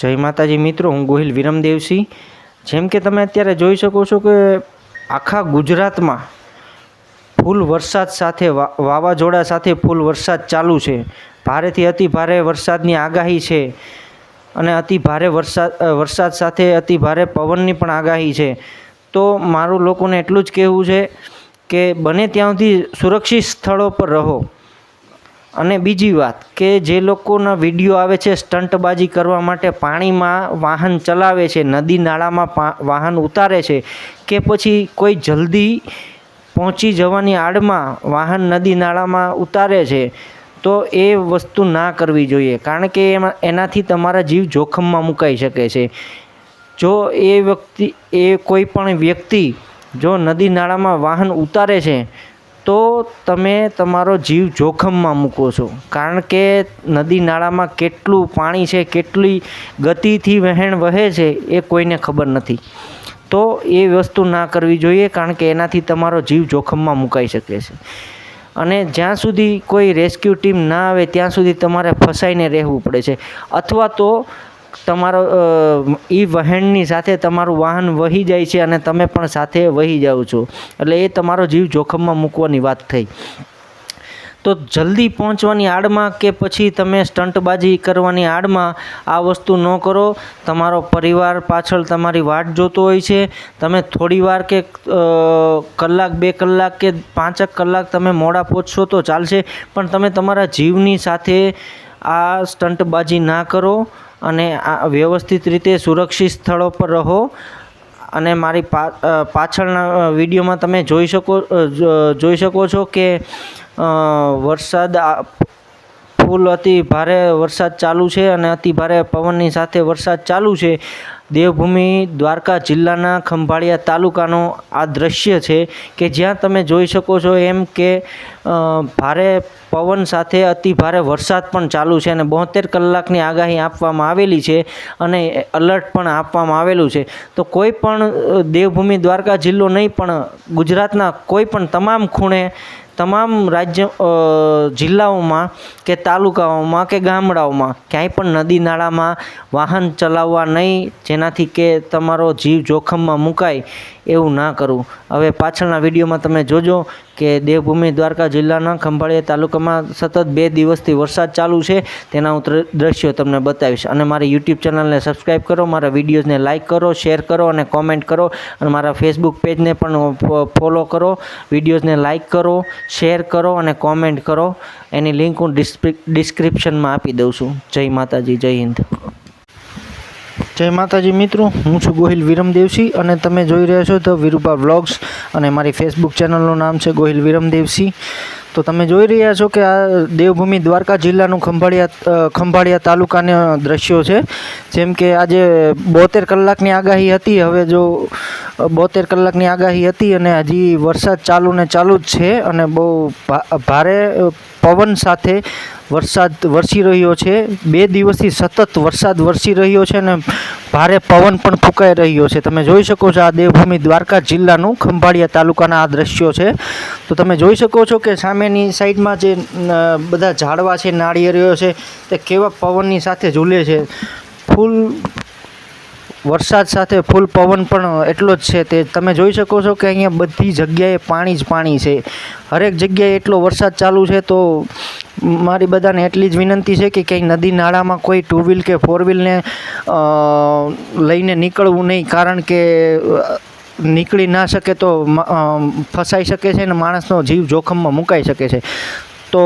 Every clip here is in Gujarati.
જય માતાજી મિત્રો, હું ગોહિલ વિરમદેવસિંહ। જેમ કે તમે અત્યારે જોઈ શકો છો કે આખા ગુજરાતમાં ફૂલ વરસાદ સાથે વાવાઝોડા સાથે ફૂલ વરસાદ ચાલુ છે। ભારેથી અતિ ભારે વરસાદની આગાહી છે અને અતિ ભારે વરસાદ સાથે અતિ ભારે પવનની પણ આગાહી છે। તો મારું લોકોને એટલું જ કહેવું છે કે બને ત્યાં સુધી સુરક્ષિત સ્થળો પર રહો। અને બીજી વાત કે જે લોકોના વિડીયો આવે છે સ્ટંટબાજી કરવા માટે પાણીમાં વાહન ચલાવે છે, નદી નાળામાં વાહન ઉતારે છે, કે પછી કોઈ જલ્દી પહોંચી જવાની આડમાં વાહન નદી નાળામાં ઉતારે છે, તો એ વસ્તુ ના કરવી જોઈએ, કારણ કે એનાથી તમારા જીવ જોખમમાં મુકાઈ શકે છે। જો કોઈ પણ વ્યક્તિ જો નદી નાળામાં વાહન ઉતારે છે તો તમે તમારો જીવ જોખમમાં મૂકો છો, કારણ કે નદી નાળામાં કેટલું પાણી છે, કેટલી ગતિથી વહેણ વહે છે એ કોઈને ખબર નથી। તો એ વસ્તુ ના કરવી જોઈએ, કારણ કે એનાથી તમારો જીવ જોખમમાં મુકાઈ શકે છે। અને જ્યાં સુધી કોઈ રેસ્ક્યુ ટીમ ના આવે ત્યાં સુધી તમારે ફસાઈને રહેવું પડે છે, અથવા તો તમારો એ વહેણની સાથે તમારું વાહન વહી જાય છે અને તમે પણ સાથે વહી જાઓ છો, એટલે એ તમારો જીવ જોખમમાં મૂકવાની વાત થઈ। તો જલ્દી પહોંચવાની આડમાં કે પછી તમે સ્ટંટબાજી કરવાની આડમાં આ વસ્તુ ન કરો। તમારો પરિવાર પાછળ તમારી વાટ જોતો હોય છે। તમે થોડી વાર કે કલાક 2 કલાક કે 5 કલાક તમે મોડા પહોંચશો તો ચાલશે, પણ તમે તમારા જીવની સાથે આ સ્ટંટબાજી ના કરો અને આ વ્યવસ્થિત રીતે સુરક્ષિત સ્થળો પર રહો। અને મારી પાછળના વિડીયોમાં તમે જોઈ શકો છો કે વરસાદ ફૂલ અતિ ભારે વરસાદ ચાલુ છે અને અતિ ભારે પવનની સાથે વરસાદ ચાલુ છે। દેવભૂમિ દ્વારકા જિલ્લાના ખંભાળિયા તાલુકાનો આ દ્રશ્ય છે કે જ્યાં તમે જોઈ શકો છો એમ કે ભારે પવન સાથે અતિ ભારે વરસાદ પણ ચાલુ છે અને 72 કલાકની આગાહી આપવામાં આવેલી છે અને એલર્ટ પણ આપવામાં આવેલું છે। તો કોઈ પણ દેવભૂમિ દ્વારકા જિલ્લો નહીં પણ ગુજરાતના કોઈ પણ તમામ ખૂણે તમામ જિલ્લાઓમાં કે તાલુકાઓમાં કે ગામડાઓમાં ક્યાંય પણ નદી નાળામાં વાહન ચલાવવા નહીં, જેનાથી કે તમારો જીવ જોખમમાં મુકાય એવું ના કરવું। હવે પાછળના વિડીયોમાં તમે જોજો કે દેવભૂમિ દ્વારકા જિલ્લાના ખંભાળિયા તાલુકામાં સતત 2 દિવસથી વરસાદ ચાલુ છે, તેના હું દ્રશ્યો તમને બતાવીશ। અને મારી યુટ્યુબ ચેનલને સબસ્ક્રાઈબ કરો, મારા વિડીયોઝને લાઇક કરો, શેર કરો અને કોમેન્ટ કરો, અને મારા ફેસબુક પેજને પણ ફોલો કરો, વિડીયોઝને લાઇક કરો, શેર કરો અને કોમેન્ટ કરો। એની લિંક હું ડિસ્ક્રિપ્શનમાં આપી દઉં છું। જય માતાજી, જય હિન્દ। જય માતાજી મિત્રો, હું છું ગોહિલ વિરમદેવસિંહ અને તમે જોઈ રહ્યા છો ધ વિરુપા વ્લોગ્સ, અને મારી ફેસબુક ચેનલનું નામ છે ગોહિલ વિરમદેવસિંહ। તો તમે જોઈ રહ્યા છો કે આ દેવભૂમિ દ્વારકા જિલ્લાનું ખંભાળિયા તાલુકાના દ્રશ્યો છે। જેમ કે આજે 72 કલાકની આગાહી હતી, હવે જો 72 કલાકની આગાહી હતી અને હજી વરસાદ ચાલુ ને ચાલુ જ છે અને બહુ ભારે પવન સાથે વરસાદ વરસી રહ્યો છે। 2 દિવસથી સતત વરસાદ વરસી રહ્યો છે અને ભારે પવન પણ ફૂંકાઈ રહ્યો છે। તમે જોઈ શકો છો આ દેવભૂમિ દ્વારકા જિલ્લાનું ખંભાળિયા તાલુકાના આ દ્રશ્યો છે। તો તમે જોઈ શકો છો કે સામેની સાઈડમાં જે બધા ઝાડવા છે, નાળિયેરીઓ છે, તે કેવા પવનની સાથે ઝૂલે છે। ફૂલ વરસાદ સાથે ફૂલ પવન પણ એટલો જ છે। તે તમે જોઈ શકો છો કે અહીંયા બધી જગ્યાએ પાણી જ પાણી છે, હરેક જગ્યાએ એટલો વરસાદ ચાલુ છે। તો મારી બધાને એટલી જ વિનંતી છે કે ક્યાંય નદી નાળામાં કોઈ 2 વ્હીલ કે 4 વ્હીલને લઈને નીકળવું નહીં, કારણ કે નીકળી ના શકે તો ફસાઈ શકે છે અને માણસનો જીવ જોખમમાં મુકાઈ શકે છે। તો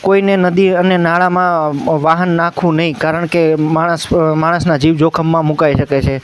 કોઈને નદી અને નાળામાં વાહન નાખવું નહીં, કારણ કે માણસના જીવ જોખમમાં મુકાઈ શકે છે।